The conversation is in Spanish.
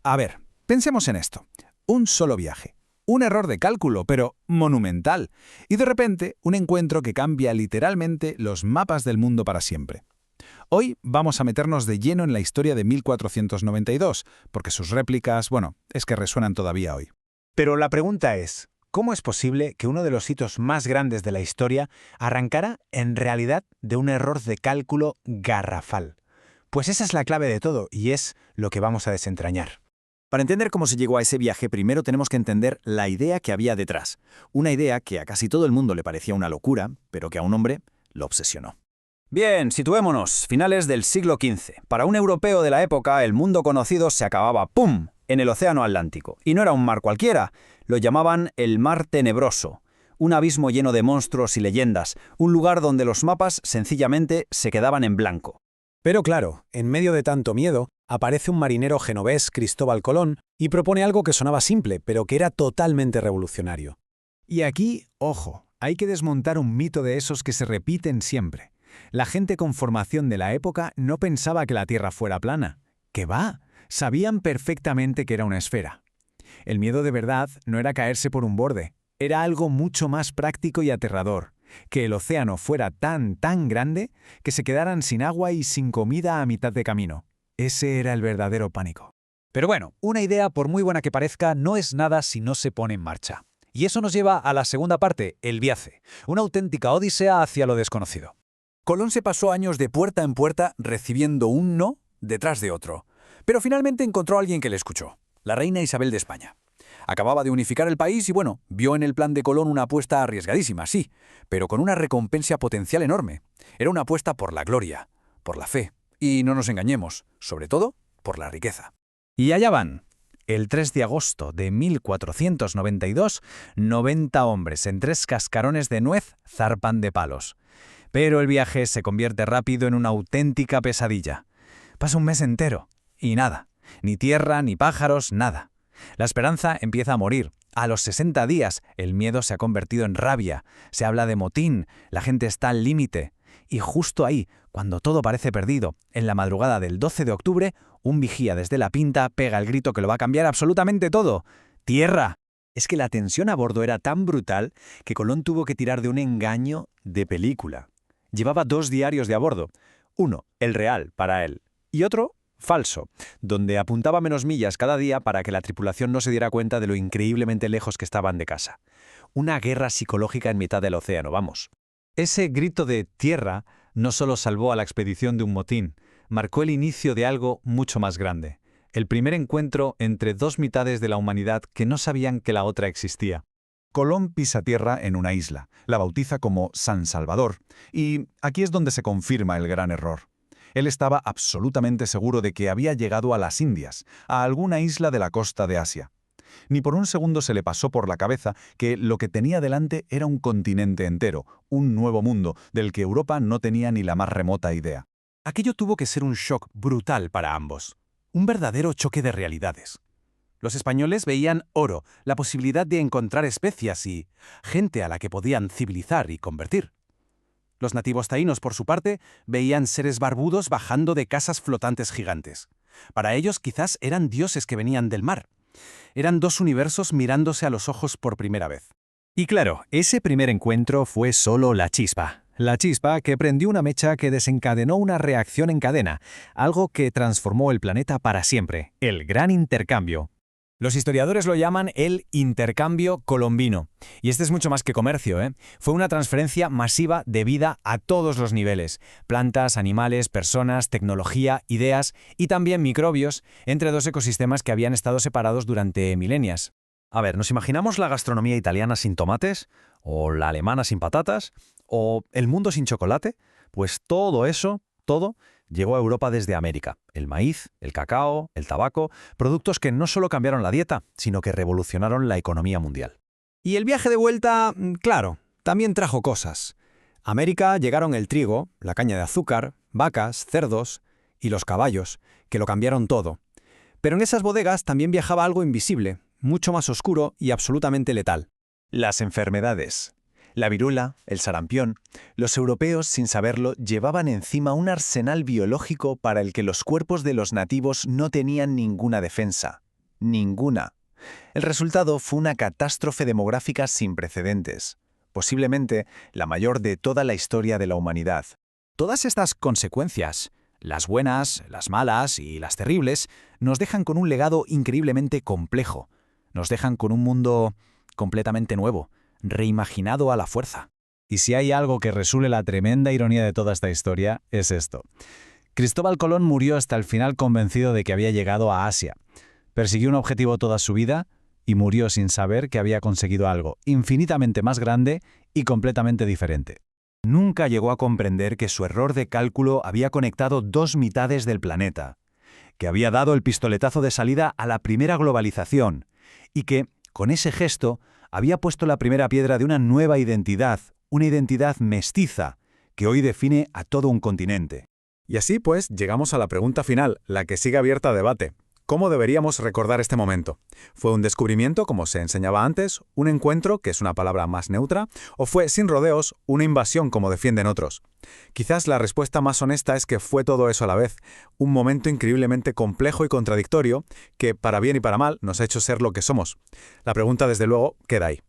A ver, pensemos en esto. Un solo viaje. Un error de cálculo, pero monumental. Y de repente, un encuentro que cambia literalmente los mapas del mundo para siempre. Hoy vamos a meternos de lleno en la historia de 1492, porque sus réplicas, es que resuenan todavía hoy. Pero la pregunta es, ¿cómo es posible que uno de los hitos más grandes de la historia arrancara en realidad de un error de cálculo garrafal? Pues esa es la clave de todo y es lo que vamos a desentrañar. Para entender cómo se llegó a ese viaje, primero tenemos que entender la idea que había detrás. Una idea que a casi todo el mundo le parecía una locura, pero que a un hombre lo obsesionó. Bien, situémonos, finales del siglo XV. Para un europeo de la época, el mundo conocido se acababa ¡pum!, en el Océano Atlántico. Y no era un mar cualquiera, lo llamaban el Mar Tenebroso. Un abismo lleno de monstruos y leyendas, un lugar donde los mapas sencillamente se quedaban en blanco. Pero claro, en medio de tanto miedo, aparece un marinero genovés, Cristóbal Colón, y propone algo que sonaba simple, pero que era totalmente revolucionario. Y aquí, ojo, hay que desmontar un mito de esos que se repiten siempre. La gente con formación de la época no pensaba que la Tierra fuera plana. ¡Que va! Sabían perfectamente que era una esfera. El miedo de verdad no era caerse por un borde, era algo mucho más práctico y aterrador. Que el océano fuera tan grande que se quedaran sin agua y sin comida a mitad de camino. Ese era el verdadero pánico. Pero bueno, una idea, por muy buena que parezca, no es nada si no se pone en marcha. Y eso nos lleva a la segunda parte, el viaje. Una auténtica odisea hacia lo desconocido. Colón se pasó años de puerta en puerta recibiendo un no detrás de otro. Pero finalmente encontró a alguien que le escuchó, la reina Isabel de España. Acababa de unificar el país y vio en el plan de Colón una apuesta arriesgadísima, sí, pero con una recompensa potencial enorme. Era una apuesta por la gloria, por la fe, y no nos engañemos, sobre todo por la riqueza. Y allá van. El 3 de agosto de 1492, 90 hombres en 3 cascarones de nuez zarpan de Palos. Pero el viaje se convierte rápido en una auténtica pesadilla. Pasa un mes entero, y nada. Ni tierra, ni pájaros, nada. La esperanza empieza a morir. A los 60 días, el miedo se ha convertido en rabia. Se habla de motín, la gente está al límite. Y justo ahí, cuando todo parece perdido, en la madrugada del 12 de octubre, un vigía desde la Pinta pega el grito que lo va a cambiar absolutamente todo. ¡Tierra! Es que la tensión a bordo era tan brutal que Colón tuvo que tirar de un engaño de película. Llevaba 2 diarios de a bordo. Uno, el real, para él, y otro, falso, donde apuntaba menos millas cada día para que la tripulación no se diera cuenta de lo increíblemente lejos que estaban de casa. Una guerra psicológica en mitad del océano, vamos. Ese grito de tierra no solo salvó a la expedición de un motín, marcó el inicio de algo mucho más grande. El primer encuentro entre 2 mitades de la humanidad que no sabían que la otra existía. Colón pisa tierra en una isla, la bautiza como San Salvador, y aquí es donde se confirma el gran error. Él estaba absolutamente seguro de que había llegado a las Indias, a alguna isla de la costa de Asia. Ni por un segundo se le pasó por la cabeza que lo que tenía delante era un continente entero, un nuevo mundo, del que Europa no tenía ni la más remota idea. Aquello tuvo que ser un shock brutal para ambos. Un verdadero choque de realidades. Los españoles veían oro, la posibilidad de encontrar especias y gente a la que podían civilizar y convertir. Los nativos taínos, por su parte, veían seres barbudos bajando de casas flotantes gigantes. Para ellos quizás eran dioses que venían del mar. Eran 2 universos mirándose a los ojos por primera vez. Y claro, ese primer encuentro fue solo la chispa. La chispa que prendió una mecha que desencadenó una reacción en cadena, algo que transformó el planeta para siempre, el gran intercambio. Los historiadores lo llaman el intercambio colombino. Y este es mucho más que comercio, ¿eh? Fue una transferencia masiva de vida a todos los niveles. Plantas, animales, personas, tecnología, ideas y también microbios entre 2 ecosistemas que habían estado separados durante milenias. A ver, ¿nos imaginamos la gastronomía italiana sin tomates? ¿O la alemana sin patatas? ¿O el mundo sin chocolate? Pues todo eso, todo, llegó a Europa desde América. El maíz, el cacao, el tabaco, productos que no solo cambiaron la dieta, sino que revolucionaron la economía mundial. Y el viaje de vuelta, claro, también trajo cosas. A América llegaron el trigo, la caña de azúcar, vacas, cerdos y los caballos, que lo cambiaron todo. Pero en esas bodegas también viajaba algo invisible, mucho más oscuro y absolutamente letal. Las enfermedades. La viruela, el sarampión. Los europeos, sin saberlo, llevaban encima un arsenal biológico para el que los cuerpos de los nativos no tenían ninguna defensa. Ninguna. El resultado fue una catástrofe demográfica sin precedentes, posiblemente la mayor de toda la historia de la humanidad. Todas estas consecuencias, las buenas, las malas y las terribles, nos dejan con un legado increíblemente complejo. Nos dejan con un mundo completamente nuevo, reimaginado a la fuerza. Y si hay algo que resuelve la tremenda ironía de toda esta historia, es esto. Cristóbal Colón murió hasta el final convencido de que había llegado a Asia. Persiguió un objetivo toda su vida y murió sin saber que había conseguido algo infinitamente más grande y completamente diferente. Nunca llegó a comprender que su error de cálculo había conectado dos mitades del planeta, que había dado el pistoletazo de salida a la primera globalización y que, con ese gesto, había puesto la primera piedra de una nueva identidad, una identidad mestiza, que hoy define a todo un continente. Y así, pues, llegamos a la pregunta final, la que sigue abierta a debate. ¿Cómo deberíamos recordar este momento? ¿Fue un descubrimiento, como se enseñaba antes, un encuentro, que es una palabra más neutra, o fue, sin rodeos, una invasión, como defienden otros? Quizás la respuesta más honesta es que fue todo eso a la vez, un momento increíblemente complejo y contradictorio que, para bien y para mal, nos ha hecho ser lo que somos. La pregunta, desde luego, queda ahí.